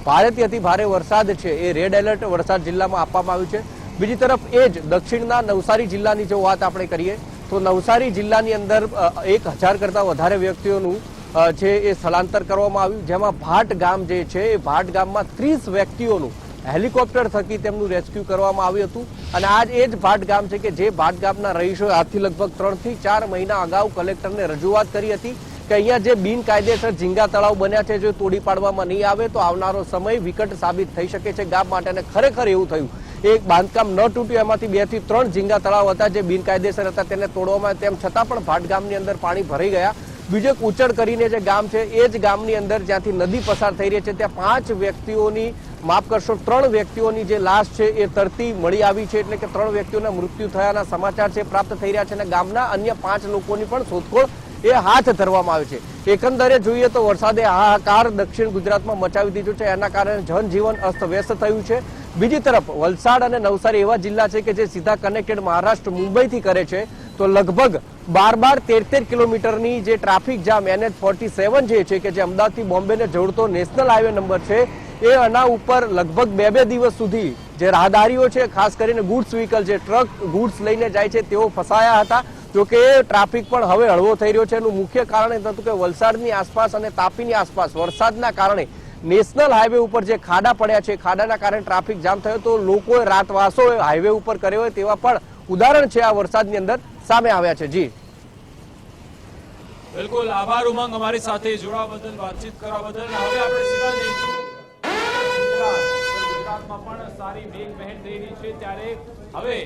ભારેથી અતિ ભારે વરસાદ છે એ રેડ એલર્ટ વલસાડ જિલ્લામાં આપવામાં આવ્યું છે. બીજી તરફ એ જ દક્ષિણના નવસારી જિલ્લાની જો વાત આપણે કરીએ તો નવસારી જિલ્લાની અંદર 1000 કરતાં વધારે વ્યક્તિઓનું છે એ સ્થળાંતર કરવામાં આવ્યું, જેમાં ભાટ ગામ જે છે એ ભાટ ગામમાં 30 વ્યક્તિઓનું હેલિકોપ્ટર થકી તેમનું રેસ્ક્યુ કરવામાં આવ્યું હતું અને આજ એ જ ભાટ ગામ છે કે જે ભાટ ગામના રહીશોએ આજથી લગભગ 3 થી 4 મહિના અગાઉ કલેક્ટરને રજૂઆત કરી હતી કે અહીંયા જે બિનકાયદેસર ઝીંગા તળાવ બન્યા છે જો તોડી પાડવામાં નહીં આવે તો આવનારો સમય વિકટ સાબિત થઈ શકે છે ગામ માટે અને ખરેખર એવું થયું એક બાંધકામ ન તૂટ્યું એમાંથી 2 થી 3 ઝીંગા તળાવ હતા જે બિનકાયદેસર હતા તેને તોડવામાં તેમ છતાં પણ ભાટ ગામની અંદર પાણી ભરાઈ ગયા બીજો એક ઉચડ કરીને જે ગામ છે એ જ ગામની અંદર જ્યાંથી નદી પસાર થઈ રહી છે ત્યાં 5 વ્યક્તિઓની માફ કરશો 3 વ્યક્તિઓની જે લાશ છે એ તરતી મળી આવી છે એટલે કે 3 વ્યક્તિઓના મૃત્યુ થયાના સમાચાર છે પ્રાપ્ત થઈ રહ્યા છે અને ગામના અન્ય 5 લોકોની પણ શોધખોળ એ હાથ ધરવામાં આવે છે એકંદરે જોઈએ તો વરસાદે હાહાકાર દક્ષિણ ગુજરાતમાં મચાવી દીધું છે એના કારણે જનજીવન અસ્તવ્યસ્ત થયું છે બીજી તરફ વલસાડ અને નવસારી એવા જિલ્લા છે કે જે સીધા કનેક્ટેડ મહારાષ્ટ્ર મુંબઈથી કરે છે તો લગભગ 12-13 કિલોમીટરની જે ટ્રાફિક જામ NH47 જે છે કે જે અમદાવાદથી બોમ્બેને જોડતો નેશનલ હાઈવે નંબર છે એ આના ઉપર લગભગ 2 દિવસ સુધી જે રાહદારીઓ છે ખાસ કરીને ગુડ્સ વ્હીકલ જે ટ્રક ગુડ્સ લઈને જાય છે તેઓ ફસાયા હતા જોકે ટ્રાફિક પણ હવે હળવો થઈ રહ્યો છે એનું મુખ્ય કારણ એ હતું કે વલસાડની આસપાસ અને તાપીની આસપાસ વરસાદના કારણે નેશનલ હાઈવે ઉપર જે ખાડા પડ્યા છે ખાડાના કારણે ટ્રાફિક જામ થયો તો લોકોએ રાતવાસો હાઈવે ઉપર કર્યો હોય તેવા પણ ઉદાહરણ છે આ વરસાદની અંદર સામે આવ્યા છે જી બિલકુલ આભાર ઉમંગ અમારી સાથે જોડાવા બદલ વાતચીત કરવા બદલ હવે આપણે સીધા જઈશું ગુજરાતમાં પણ સારી મેઘમહેર થઈ રહી છે ત્યારે હવે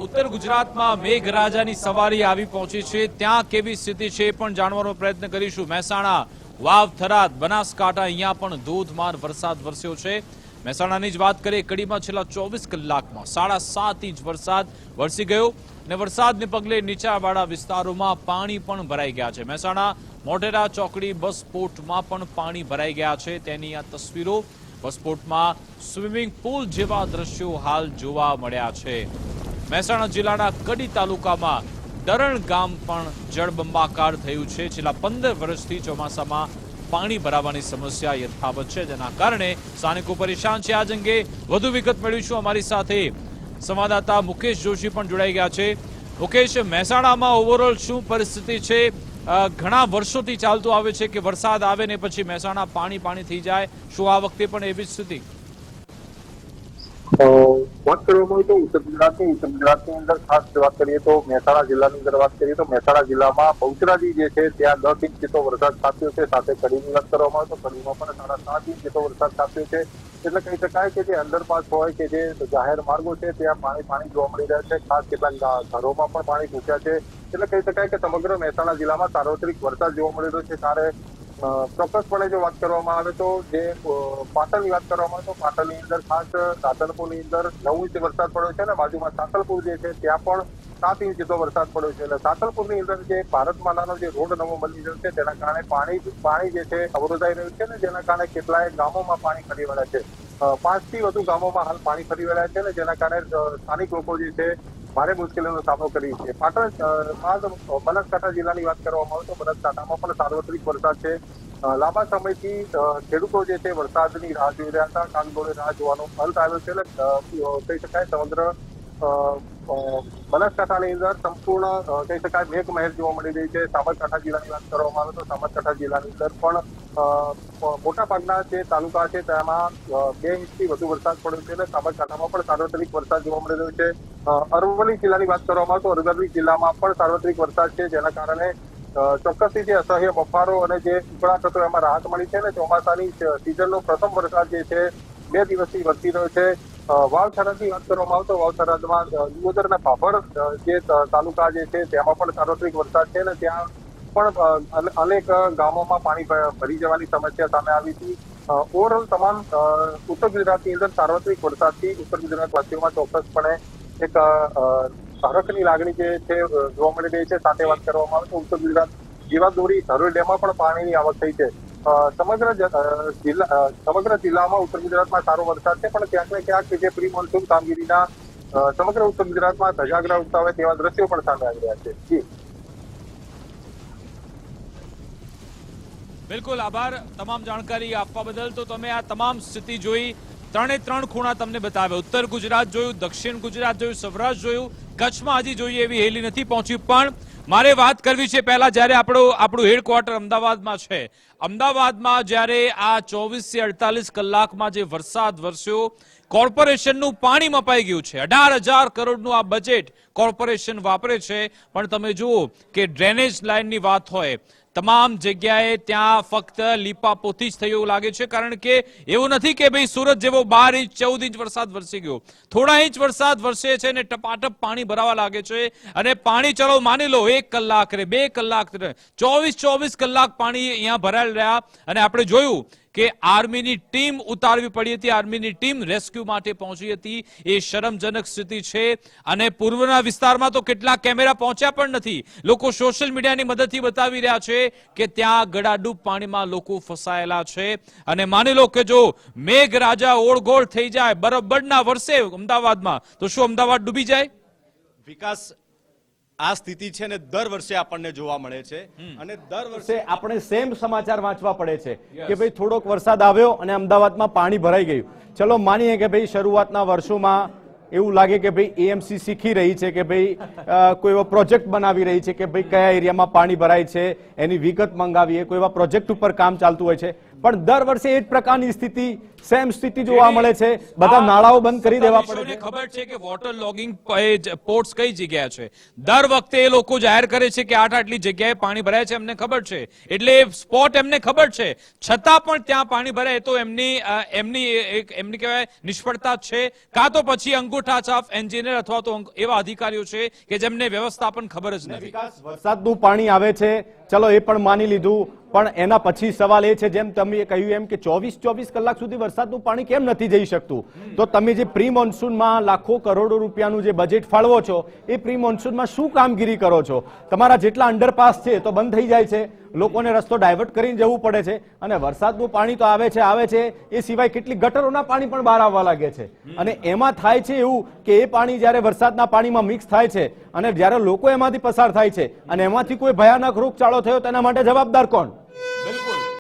ઉત્તર ગુજરાતમાં મેઘરાજાની સવારી આવી પહોંચી છે ત્યાં કેવી સ્થિતિ છે એ પણ જાણવાનો પ્રયત્ન કરીશું મહેસાણા વાવ થરાદ બનાસકાંઠા અહીંયા પણ ધોધમાર વરસાદ વરસ્યો છે મહેસાણાની જ વાત કરીએ કડીમાં છેલ્લા 24 કલાકમાં 7.5 ઇંચ વરસાદ વરસી ગયો અને વરસાદને પગલે નીચાણવાળા વિસ્તારોમાં પાણી પણ ભરાઈ ગયા છે મહેસાણા મોઢેરા ચોકડી બસ પોર્ટમાં પણ પાણી ભરાઈ ગયા છે તેની આ તસવીરો બસ પોર્ટમાં સ્વિમિંગ પુલ જેવા દ્રશ્યો હાલ જોવા મળ્યા છે મહેસાણા જિલ્લાના કડી તાલુકામાં દરણ ગામ પણ જળબંબાકાર થયું છે છેલ્લા 15 વર્ષથી ચોમાસામાં પાણી ભરાવાની સમસ્યા યથાવત છે જેના કારણે સ્થાનિકો પરેશાન છે આજ અંગે વધુ વિગત મેળવીશું અમારી સાથે સંવાદદાતા મુકેશ જોશી પણ જોડાઈ ગયા છે મુકેશ મહેસાણામાં ઓવરઓલ શું પરિસ્થિતિ છે ઘણા વર્ષોથી ચાલતું આવે છે કે વરસાદ આવે ને પછી મહેસાણા પાણી થઈ જાય શું આ વખતે પણ એવી જ સ્થિતિ વાત કરવામાં આવે તો ઉત્તર ગુજરાતની અંદર ખાસ વાત કરીએ તો મહેસાણા જિલ્લાની અંદર વાત કરીએ તો મહેસાણા જિલ્લામાં બહુચરાજી જે છે ત્યાં 10 ઇંચ જેટલો વરસાદ ખાબક્યો છે સાથે કડીની વાત કરવામાં આવે તો કડીમાં પણ 7.5 ઇંચ જેટલો વરસાદ ખાબક્યો છે એટલે કહી શકાય કે જે અંડરપાસ હોય કે જે જાહેર માર્ગો છે ત્યાં પાણી જોવા મળી રહ્યા છે ખાસ કેટલાક ઘરોમાં પણ પાણી ઘૂસ્યા છે એટલે કહી શકાય કે સમગ્ર મહેસાણા જિલ્લામાં સાર્વત્રિક વરસાદ જોવા મળી રહ્યો છે ત્યારે ચોક્કસપણે જો વાત કરવામાં આવે તો જે પાટણની વાત કરવામાં આવે તો પાટણની અંદર ખાસ સાતલપુરની અંદર 9 ઇંચ વરસાદ પડ્યો છે અને બાજુમાં સાતલપુર જે છે ત્યાં પણ 7 ઇંચ જેટલો વરસાદ પડ્યો છે એટલે સાતલપુરની અંદર જે ભારતમાલાનો જે રોડ નવો બની રહ્યો છે તેના કારણે પાણી જે છે અવરોધાઈ રહ્યું છે ને જેના કારણે કેટલાય ગામોમાં પાણી ફરી વળ્યા છે 5 થી વધુ ગામોમાં હાલ પાણી ફરી વળ્યા છે ને જેના કારણે સ્થાનિક લોકો જે છે ભારે મુશ્કેલીનો સામનો કરી છે પાટણ બાદ બનાસકાંઠા જિલ્લાની વાત કરવામાં આવે તો બનાસકાંઠામાં પણ સાર્વત્રિક વરસાદ છે લાંબા સમયથી ખેડૂતો જે છે વરસાદની રાહ જોઈ રહ્યા હતા કાનગોળે રાહ જોવાનો અંત આવ્યો છે એટલે કહી શકાય સમગ્ર બનાસકાંઠાની અંદર સંપૂર્ણ કહી શકાય મેઘમહેર જોવા મળી રહી છે સાબરકાંઠા જિલ્લાની વાત કરવામાં આવે તો સાબરકાંઠા જિલ્લાની અંદર પણ મોટાભાગના જે તાલુકા છે તેમાં 2 ઇંચથી વધુ વરસાદ પડ્યો છે એટલે સાબરકાંઠામાં પણ સાર્વત્રિક વરસાદ જોવા મળી રહ્યો છે અરવલ્લી જિલ્લાની વાત કરવામાં આવે તો અરવલ્લી જિલ્લામાં પણ સાર્વત્રિક વરસાદ છે જેના કારણે ચોક્કસથી જે અસહ્ય બફારો અને જે ઉકળાટ હતો એમાં રાહત મળી છે અને ચોમાસાની સિઝનનો પ્રથમ વરસાદ જે છે 2 દિવસથી વરસી રહ્યો છે વાવ થરાદની વાત કરવામાં આવે તો વાવ થરાદમાં દિયોદરના ભાભર જે તાલુકા જે છે તેમાં પણ સાર્વત્રિક વરસાદ છે અને ત્યાં પણ અનેક ગામોમાં પાણી ભરી જવાની સમસ્યા સામે આવી હતી ઓવરઓલ તમામ ઉત્તર ગુજરાતની અંદર સાર્વત્રિક વરસાદથી ઉત્તર ગુજરાત વાસીઓમાં ચોક્કસપણે એક હરખની લાગણી જે છે જોવા મળી રહી છે સાથે વાત કરવામાં આવે તો ઉત્તર ગુજરાત જીવાદોરી ધરોઈ ડેમમાં પણ પાણીની આવક થઈ છે સમગ્ર જિલ્લામાં ઉત્તર ગુજરાતમાં સારો વરસાદ છે પણ ક્યાંક ને ક્યાંક જે પ્રી મોન્સૂન કામગીરીના સમગ્ર ઉત્તર ગુજરાતમાં ધજાગરા ઉઠાવે તેવા દ્રશ્યો પણ સામે આવી રહ્યા છે જી બિલકુલ આભાર તમામ જાણકારી આપવા બદલ તો તમે આ તમામ સ્થિતિ જોઈ 3 ખૂણા તમને બતાવ્યા ઉત્તર ગુજરાત જોયું દક્ષિણ ગુજરાત જોયું સૌરાષ્ટ્ર જોયું કચ્છમાં હજી જોઈએ એવી હેલી નથી પહોંચી પણ મારે વાત કરવી છે પહેલા જ્યારે આપણું હેડક્વાર્ટર અમદાવાદમાં છે. અમદાવાદમાં જ્યારે આ 24 થી 48 કલાકમાં જે વરસાદ વરસ્યો, કોર્પોરેશનનું પાણી મપાઈ ગયું છે. 18,000 કરોડનું આ બજેટ કોર્પોરેશન વાપરે છે, પણ તમે જુઓ કે ડ્રેનેજ લાઇનની વાત હોય, તમામ જગ્યાએ ત્યાં ફક્ત લીપાપોથી જ થયું એવું લાગે છે. કારણ કે એવું નથી કે ભાઈ સુરત જેવો 12 ઇંચ 14 ઇંચ વરસાદ વરસી ગયો, થોડા ઇંચ વરસાદ વરસે છે અને ટપાટપ પાણી ભરાવા લાગે છે. અને પાણી ચલો માની લો 1 કલાક રે 2 કલાક રે 24 કલાક પાણી અહીંયા ભરાયેલ રહ્યા. અને આપણે જોયું કે આર્મીની ટીમ ઉતારવી પડી હતી, આર્મીની ટીમ રેસ્ક્યુ માટે પહોંચી હતી. એ શરમજનક સ્થિતિ છે. અને પૂર્વના વિસ્તારમાં તો કેટલાક કેમેરા પહોંચ્યા પણ નથી. લોકો સોશિયલ મીડિયાની મદદથી બતાવી રહ્યા છે કે ત્યાં ગળાડૂબ પાણીમાં લોકો ફસાયેલા છે. અને માની લો કે જો મેઘરાજા ઓળગોળ થઈ જાય, બરફબરના વરસે અમદાવાદમાં, તો શું અમદાવાદ ડૂબી જાય? વિકાસ, આ સ્થિતિ છે ને દર વર્ષે આપણને જોવા મળે છે. અને દર વર્ષે આપણે સેમ સમાચાર વાંચવા પડે છે કે ભાઈ થોડોક વરસાદ આવ્યો અને અમદાવાદમાં પાણી ભરાઈ ગયું. ચલો માનીએ કે ભાઈ શરૂઆતના વર્ષોમાં એવું લાગે કે ભાઈ એએમસી શીખી રહી છે કે ભાઈ કોઈ એવો પ્રોજેક્ટ બનાવી રહી છે કે ભાઈ કયા એરિયામાં પાણી ભરાય છે એની વિગત મંગાવીએ, કોઈ એવા પ્રોજેક્ટ ઉપર કામ ચાલતું હોય છે. પણ દર વર્ષે એ જ પ્રકારની સ્થિતિ, સેમ સ્થિતિ જોવા મળે છે. બધા નાળાઓ બંધ કરી દેવા પડે છે. ખબર છે કે વોટર લોગિંગ પોર્ટ્સ કઈ જગ્યા છે. દર વખતે એ લોકો જાહેર કરે છે કે આટલી જગ્યાએ પાણી ભરાય છે, એમને ખબર છે, એટલે સ્પોટ એમને ખબર છે, છતાં પણ ત્યાં પાણી ભરાય તો એમની કહેવાય નિષ્ફળતા છે. કાં તો પછી અંગૂઠા છાપ એન્જિનિયર અથવા તો એવા અધિકારીઓ છે કે જેમને વ્યવસ્થાપન ખબર જ નથી. વરસાદનું પાણી આવે છે, ચલો એ પણ માની લીધું, પણ એના પછી સવાલ એ છે જેમ તમે કહ્યું એમ કે 24 કલાક સુધી વરસાદનું પાણી કેમ નથી જઈ શકતું? તો તમે જે પ્રી મોન્સૂનમાં લાખો કરોડો રૂપિયાનું જે બજેટ ફાળવો છો, એ પ્રી મોન્સૂનમાં શું કામગીરી કરો છો? તમારા જેટલા અંડરપાસ છે તો બંધ થઈ જાય છે, લોકોને રસ્તો ડાયવર્ટ કરીને જવું પડે છે. અને વરસાદનું પાણી તો આવે છે, એ સિવાય કેટલીક ગટરોના પાણી પણ બહાર આવવા લાગે છે. અને એમાં થાય છે એવું કે એ પાણી જ્યારે વરસાદના પાણીમાં મિક્સ થાય છે અને જ્યારે લોકો એમાંથી પસાર થાય છે અને એમાંથી કોઈ ભયાનક રોગચાળો થયો તેના માટે જવાબદાર કોણ?